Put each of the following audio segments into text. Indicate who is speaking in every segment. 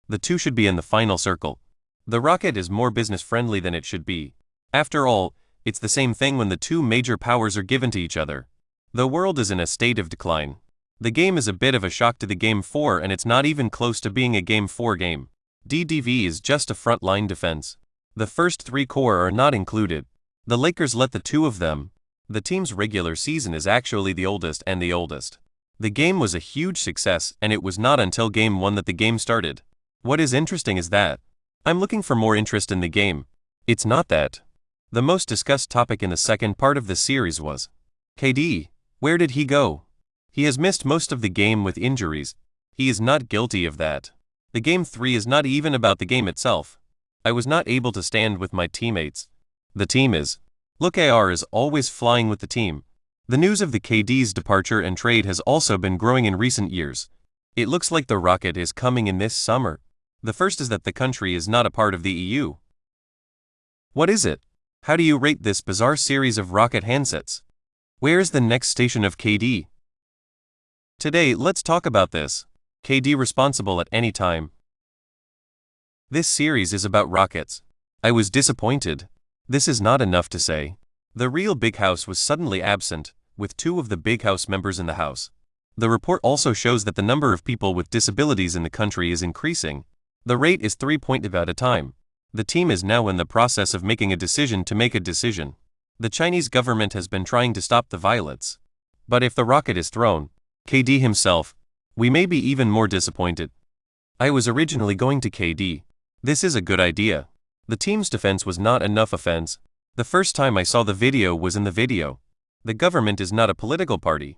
Speaker 1: The two should be in the final circle. The Rocket is more business-friendly than it should be. After all, it's the same thing when the two major powers are given to each other. The world is in a state of decline. The game is a bit of a shock to the Game 4, and it's not even close to being a Game 4 game. DDV is just a front-line defense. The first three core are not included. The Lakers let the two of them. The team's regular season is actually the oldest and the oldest. The game was a huge success, and it was not until Game 1 that the game started. What is interesting is that I'm looking for more interest in the game. It's not that. The most discussed topic in the second part of the series was KD. Where did he go? He has missed most of the game with injuries. He is not guilty of that. The Game 3 is not even about the game itself. I was not able to stand with my teammates. The team is. Look, AR is always flying with the team. The news of the KD's departure and trade has also been growing in recent years. It looks like the Rocket is coming in this summer. The first is that the country is not a part of the EU. What is it? How do you rate this bizarre series of Rocket handsets? Where is the next station of KD? Today, let's talk about this. KD responsible at any time. This series is about Rockets. I was disappointed. This is not enough to say. The real Big House was suddenly absent, with two of the Big House members in the house. The report also shows that the number of people with disabilities in the country is increasing. The rate is 3.5 at a time. The team is now in the process of making a decision to make a decision. The Chinese government has been trying to stop the violence. But if the Rocket is thrown, KD himself, we may be even more disappointed. I was originally going to KD. This is a good idea. The team's defense was not enough offense. The first time I saw the video was in the video. The government is not a political party.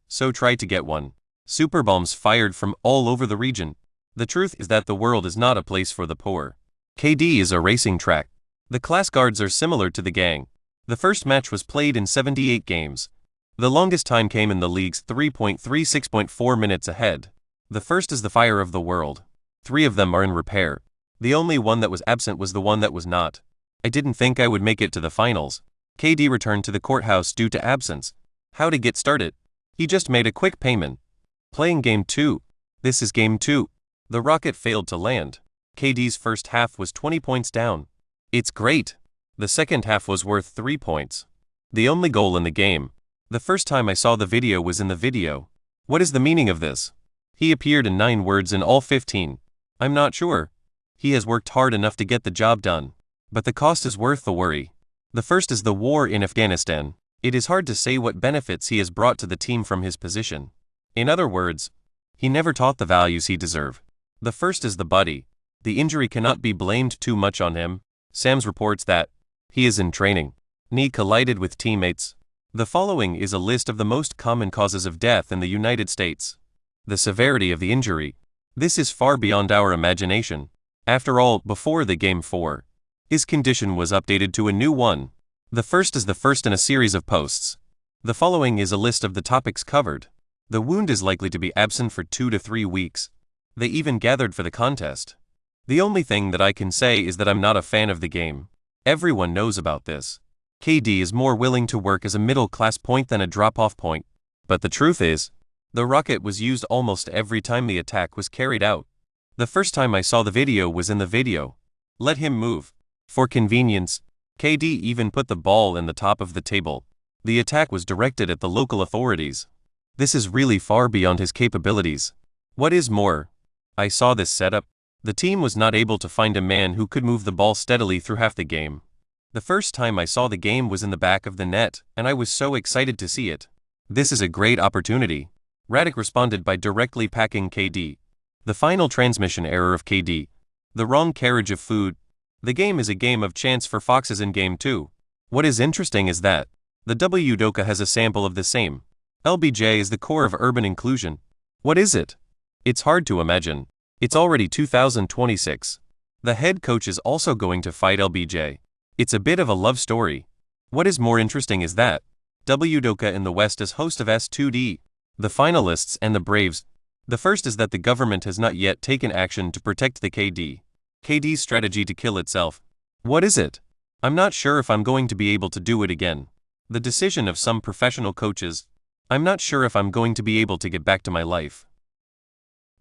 Speaker 1: So try to get one. Super bombs fired from all over the region. The truth is that the world is not a place for the poor. KD is a racing track. The class guards are similar to the gang. The first match was played in 78 games. The longest time came in the league's 3.36.4 minutes ahead. The first is the fire of the world. 3 of them are in repair. The only one that was absent was the one that was not. I didn't think I would make it to the finals. KD returned to the courthouse due to absence. How to get started? He just made a quick payment. Playing Game 2. This is Game 2. The Rocket failed to land. KD's first half was 20 points down. It's great. The second half was worth 3 points. The only goal in the game. The first time I saw the video was in the video. What is the meaning of this? He appeared in 9 words in all 15. I'm not sure. He has worked hard enough to get the job done. But the cost is worth the worry. The first is the war in Afghanistan. It is hard to say what benefits he has brought to the team from his position. In other words, he never taught the values he deserved. The first is the buddy. The injury cannot be blamed too much on him. Sams reports that he is in training. Knee collided with teammates. The following is a list of the most common causes of death in the United States. The severity of the injury. This is far beyond our imagination. After all, before the Game 4, his condition was updated to a new one. The first is the first in a series of posts. The following is a list of the topics covered. The wound is likely to be absent for 2 to 3 weeks. They even gathered for the contest. The only thing that I can say is that I'm not a fan of the game. Everyone knows about this. KD is more willing to work as a middle-class point than a drop-off point. But the truth is, the Rocket was used almost every time the attack was carried out. The first time I saw the video was in the video. Let him move. For convenience, KD even put the ball in the top of the table. The attack was directed at the local authorities. This is really far beyond his capabilities. What is more, I saw this setup. The team was not able to find a man who could move the ball steadily through half the game. The first time I saw the game was in the back of the net, and I was so excited to see it. This is a great opportunity. Radic responded by directly packing KD. The final transmission error of KD. The wrong carriage of food. The game is a game of chance for Foxes in Game 2. What is interesting is that the WDoka has a sample of the same. LBJ is the core of urban inclusion. What is it? It's hard to imagine. It's already 2026. The head coach is also going to fight LBJ. It's a bit of a love story. What is more interesting is that WDoka in the West is host of S2D, the finalists and the Braves. The first is that the government has not yet taken action to protect the KD's strategy to kill itself. What is it? I'm not sure if I'm going to be able to do it again. The decision of some professional coaches. I'm not sure if I'm going to be able to get back to my life.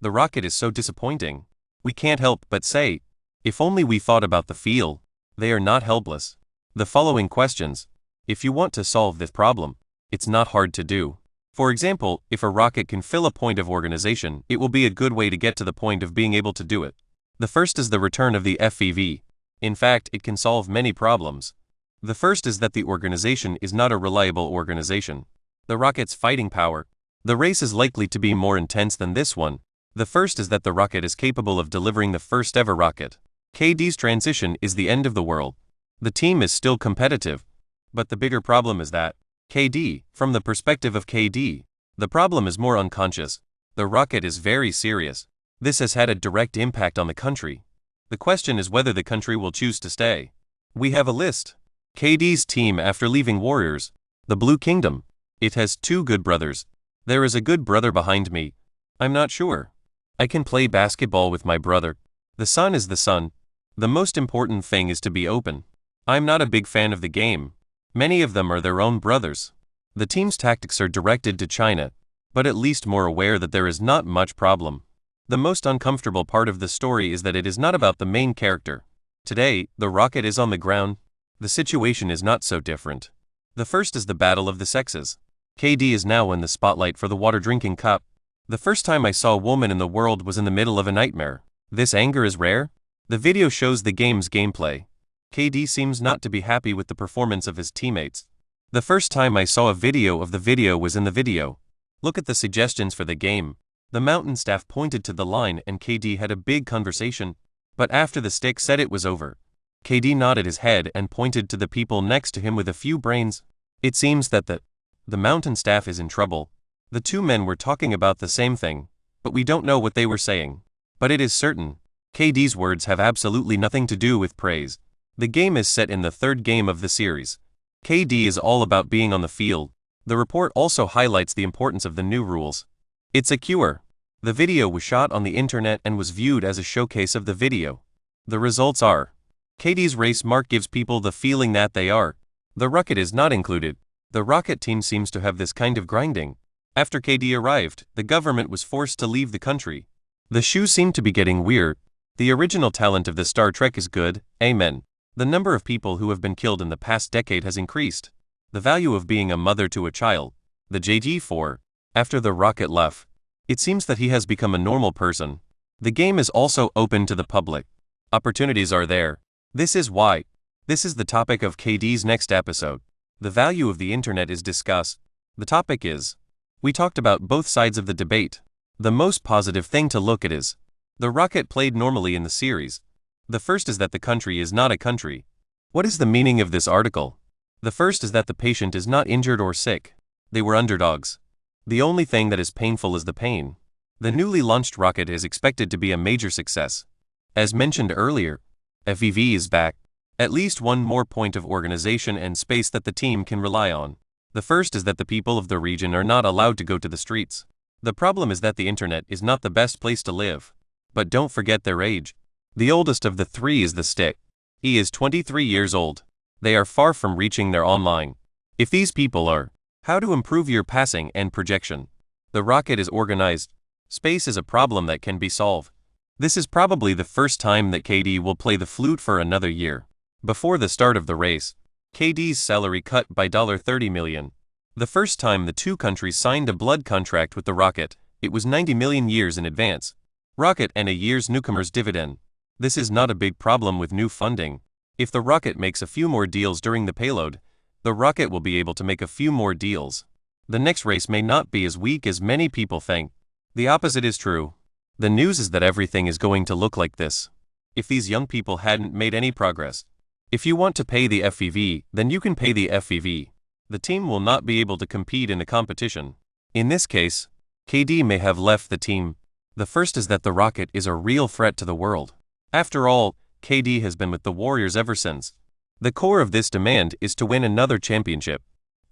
Speaker 1: The Rocket is so disappointing. We can't help but say, if only we thought about the feel. They are not helpless. The following questions. If you want to solve this problem, it's not hard to do. For example, if a rocket can fill a point of organization, it will be a good way to get to the point of being able to do it. The first is the return of the FEV. In fact, it can solve many problems. The first is that the organization is not a reliable organization. The rocket's fighting power. The race is likely to be more intense than this one. The first is that the rocket is capable of delivering the first ever rocket. KD's transition is the end of the world. The team is still competitive. But the bigger problem is that KD, from the perspective of KD, the problem is more unconscious. The rocket is very serious. This has had a direct impact on the country. The question is whether the country will choose to stay. We have a list. KD's team after leaving Warriors. The Blue Kingdom. It has 2 good brothers. There is a good brother behind me. I'm not sure. I can play basketball with my brother. The sun is the sun. The most important thing is to be open. I'm not a big fan of the game. Many of them are their own brothers. The team's tactics are directed to China, but at least more aware that there is not much problem. The most uncomfortable part of the story is that it is not about the main character. Today, the rocket is on the ground. The situation is not so different. The first is the battle of the sexes. KD is now in the spotlight for the water drinking cup. The first time I saw a woman in the world was in the middle of a nightmare. This anger is rare? The video shows the game's gameplay. KD seems not to be happy with the performance of his teammates. The first time I saw a video of the video was in the video. Look at the suggestions for the game. The mountain staff pointed to the line and KD had a big conversation. But after the stick said it was over, KD nodded his head and pointed to the people next to him with a few brains. It seems that the mountain staff is in trouble. The 2 men were talking about the same thing, but we don't know what they were saying. But it is certain, KD's words have absolutely nothing to do with praise. The game is set in the 3rd game of the series. KD is all about being on the field. The report also highlights the importance of the new rules. It's a cure. The video was shot on the internet and was viewed as a showcase of the video. The results are: KD's race mark gives people the feeling that they are. The rocket is not included. The rocket team seems to have this kind of grinding. After KD arrived, the government was forced to leave the country. The shoes seem to be getting weird. The original talent of the Star Trek is good, amen. The number of people who have been killed in the past decade has increased. The value of being a mother to a child. The JG4. After the rocket left, it seems that he has become a normal person. The game is also open to the public. Opportunities are there. This is why. This is the topic of KD's next episode. The value of the internet is discussed. The topic is, we talked about both sides of the debate. The most positive thing to look at is, the rocket played normally in the series. The first is that the country is not a country. What is the meaning of this article? The first is that the patient is not injured or sick. They were underdogs. The only thing that is painful is the pain. The newly launched rocket is expected to be a major success. As mentioned earlier, FEV is back. At least one more point of organization and space that the team can rely on. The first is that the people of the region are not allowed to go to the streets. The problem is that the internet is not the best place to live. But don't forget their age. The oldest of the 3 is the stick. He is 23 years old. They are far from reaching their online. If these people are, how to improve your passing and projection? The rocket is organized. Space is a problem that can be solved. This is probably the first time that KD will play the flute for another year. Before the start of the race, KD's salary cut by $30 million. The first time the 2 countries signed a blood contract with the rocket, it was 90 million years in advance. Rocket and a year's newcomer's dividend. This is not a big problem with new funding. If the rocket makes a few more deals during the payload, the rocket will be able to make a few more deals. The next race may not be as weak as many people think. The opposite is true. The news is that everything is going to look like this. If these young people hadn't made any progress. If you want to pay the FEV, then you can pay the FEV. The team will not be able to compete in the competition. In this case, KD may have left the team. The first is that the rocket is a real threat to the world. After all, KD has been with the Warriors ever since. The core of this demand is to win another championship.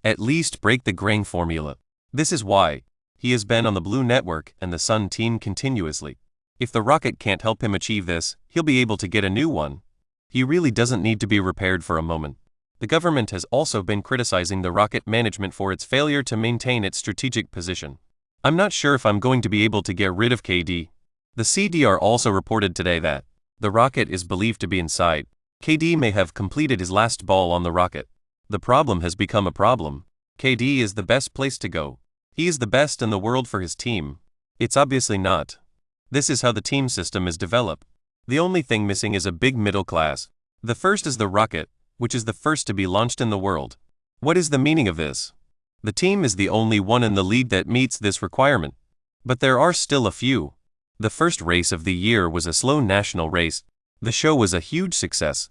Speaker 1: At least break the Grang formula. This is why he has been on the Blue Network and the Sun team continuously. If the rocket can't help him achieve this, he'll be able to get a new one. He really doesn't need to be repaired for a moment. The government has also been criticizing the rocket management for its failure to maintain its strategic position. I'm not sure if I'm going to be able to get rid of KD. The CDR also reported today that the rocket is believed to be inside. KD may have completed his last ball on the rocket. The problem has become a problem. KD is the best place to go. He is the best in the world for his team. It's obviously not. This is how the team system is developed. The only thing missing is a big middle class. The first is the rocket, which is the first to be launched in the world. What is the meaning of this? The team is the only one in the league that meets this requirement. But there are still a few. The first race of the year was a slow national race. The show was a huge success.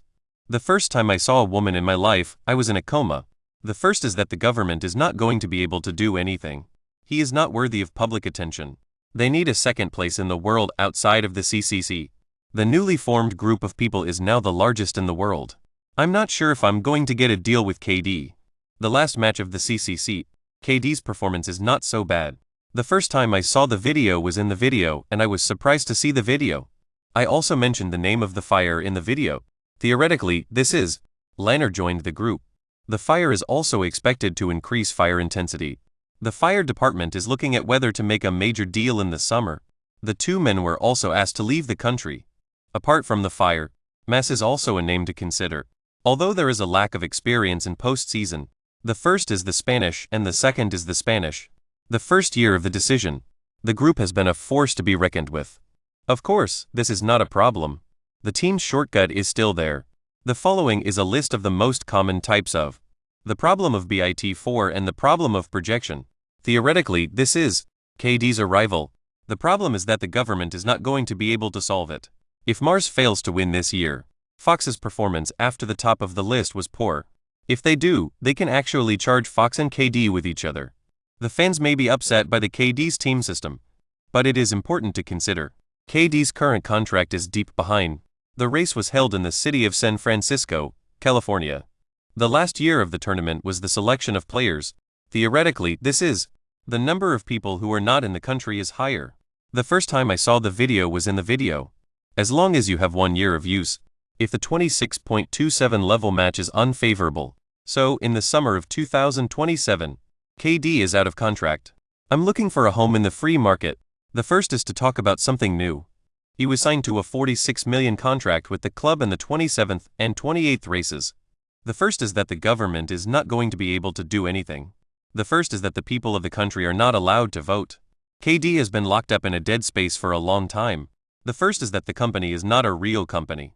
Speaker 1: The first time I saw a woman in my life, I was in a coma. The first is that the government is not going to be able to do anything. He is not worthy of public attention. They need a second place in the world outside of the CCC. The newly formed group of people is now the largest in the world. I'm not sure if I'm going to get a deal with KD. The last match of the CCC, KD's performance is not so bad. The first time I saw the video was in the video and I was surprised to see the video. I also mentioned the name of the fire in the video. Theoretically, this is Lanner joined the group. The fire is also expected to increase fire intensity. The fire department is looking at whether to make a major deal in the summer. The two men were also asked to leave the country. Apart from the fire, Mass is also a name to consider. Although there is a lack of experience in postseason, the first is the Spanish and the second is the Spanish. The first year of the decision, the group has been a force to be reckoned with. Of course, this is not a problem. The team's shortcut is still there. The following is a list of the most common types of the problem of BIT4 and the problem of projection. Theoretically, this is KD's arrival. The problem is that the government is not going to be able to solve it. If Mars fails to win this year, Fox's performance after the top of the list was poor. If they do, they can actually charge Fox and KD with each other. The fans may be upset by the KD's team system, but it is important to consider. KD's current contract is deep behind. The race was held in the city of San Francisco, California. The last year of the tournament was the selection of players. Theoretically, this is the number of people who are not in the country is higher. The first time I saw the video was in the video. As long as you have 1 year of use, if the 26.27 level match is unfavorable, so in the summer of 2027, KD is out of contract. I'm looking for a home in the free market. The first is to talk about something new. He was signed to a $46 million contract with the club in the 27th and 28th races. The first is that the government is not going to be able to do anything. The first is that the people of the country are not allowed to vote. KD has been locked up in a dead space for a long time. The first is that the company is not a real company.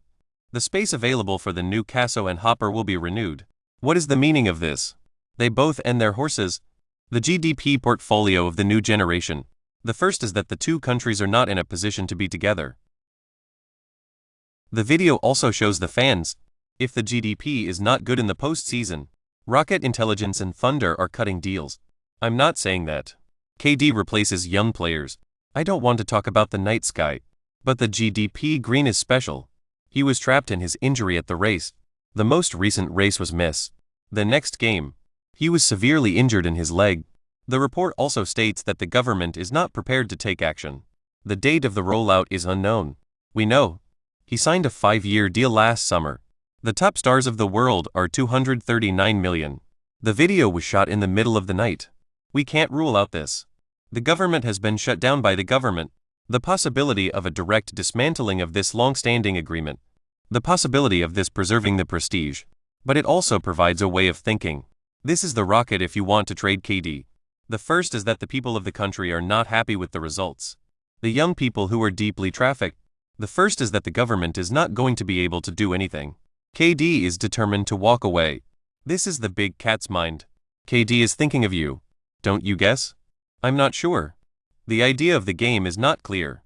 Speaker 1: The space available for the new Casso and Hopper will be renewed. What is the meaning of this? They both and their horses. The GDP portfolio of the new generation. The first is that the two countries are not in a position to be together. The video also shows the fans. If the GDP is not good in the postseason, Rocket Intelligence and Thunder are cutting deals. I'm not saying that KD replaces young players. I don't want to talk about the night sky. But the GDP green is special. He was trapped in his injury at the race. The most recent race was miss. The next game, he was severely injured in his leg. The report also states that the government is not prepared to take action. The date of the rollout is unknown. We know he signed a 5-year deal last summer. The top stars of the world are 239 million. The video was shot in the middle of the night. We can't rule out this. The government has been shut down by the government. The possibility of a direct dismantling of this long-standing agreement. The possibility of this preserving the prestige. But it also provides a way of thinking. This is the rocket if you want to trade KD. The first is that the people of the country are not happy with the results. The young people who are deeply trafficked. The first is that the government is not going to be able to do anything. KD is determined to walk away. This is the big cat's mind. KD is thinking of you. Don't you guess? I'm not sure. The idea of the game is not clear.